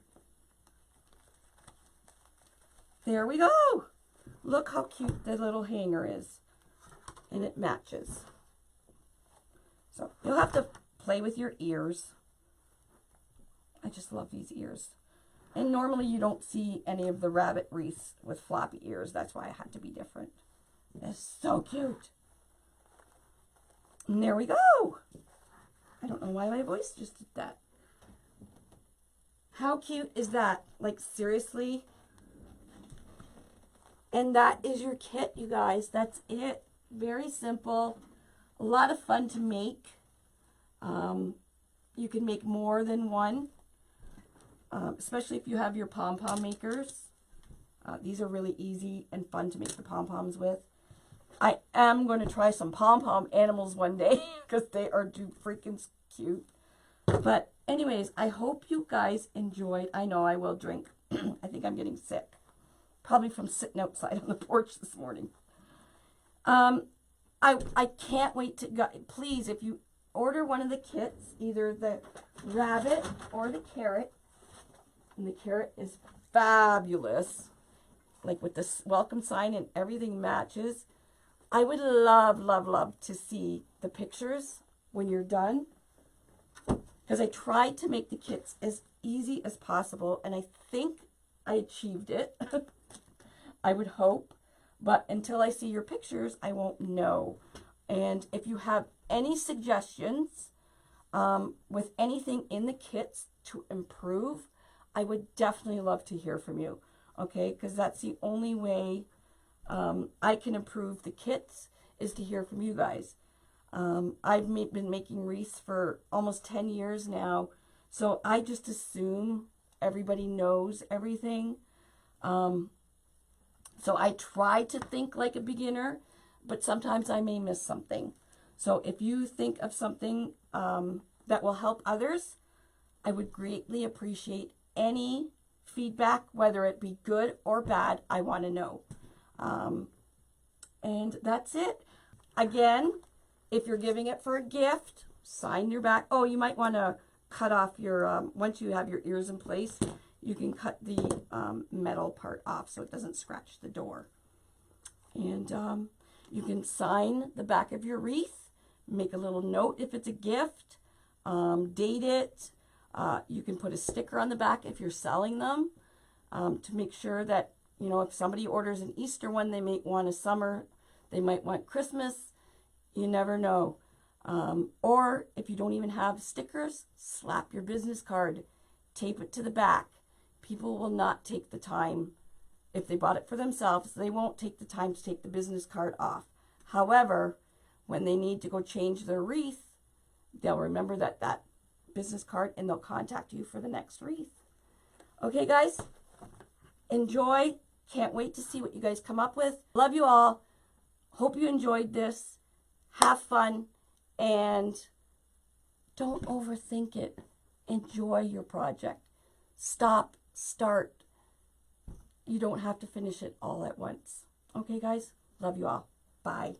A: There we go! Look how cute the little hanger is. And it matches. So you'll have to play with your ears. I just love these ears. And normally you don't see any of the rabbit wreaths with floppy ears. That's why I had to be different. It's so cute. And there we go. I don't know why my voice just did that. How cute is that? Like, seriously? And that is your kit, you guys. That's it. Very simple. A lot of fun to make. You can make more than one, especially if you have your pom-pom makers. These are really easy and fun to make the pom-poms with. I am going to try some pom-pom animals one day because they are too freaking cute. But anyways, I hope you guys enjoyed. I know I will drink. I think I'm getting sick. Probably from sitting outside on the porch this morning. I can't wait to go. Please, if you order one of the kits, either the rabbit or the carrot, and the carrot is fabulous, like with this welcome sign and everything matches. I would love, love, love to see the pictures when you're done, because I tried to make the kits as easy as possible, and I think I achieved it. I would hope, but until I see your pictures, I won't know. And if you have any suggestions with anything in the kits to improve, I would definitely love to hear from you, okay? Because that's the only way I can improve the kits, is to hear from you guys. I've been making wreaths for almost 10 years now, so I just assume everybody knows everything. So I try to think like a beginner, but sometimes I may miss something. So if you think of something that will help others, I would greatly appreciate any feedback, whether it be good or bad. I want to know. And that's it. Again, if you're giving it for a gift, sign your back. Oh, you might want to cut off your, once you have your ears in place, you can cut the metal part off so it doesn't scratch the door. And you can sign the back of your wreath, make a little note if it's a gift, date it. You can put a sticker on the back if you're selling them to make sure that, you know, if somebody orders an Easter one, they might want a summer, they might want Christmas. You never know. Or if you don't even have stickers, slap your business card, tape it to the back. People will not take the time. If they bought it for themselves, they won't take the time to take the business card off. However, when they need to go change their wreath, they'll remember that business card and they'll contact you for the next wreath. Okay, guys? Enjoy. Can't wait to see what you guys come up with. Love you all. Hope you enjoyed this. Have fun. And don't overthink it. Enjoy your project. Stop. Start. You don't have to finish it all at once. Okay, guys? Love you all. Bye.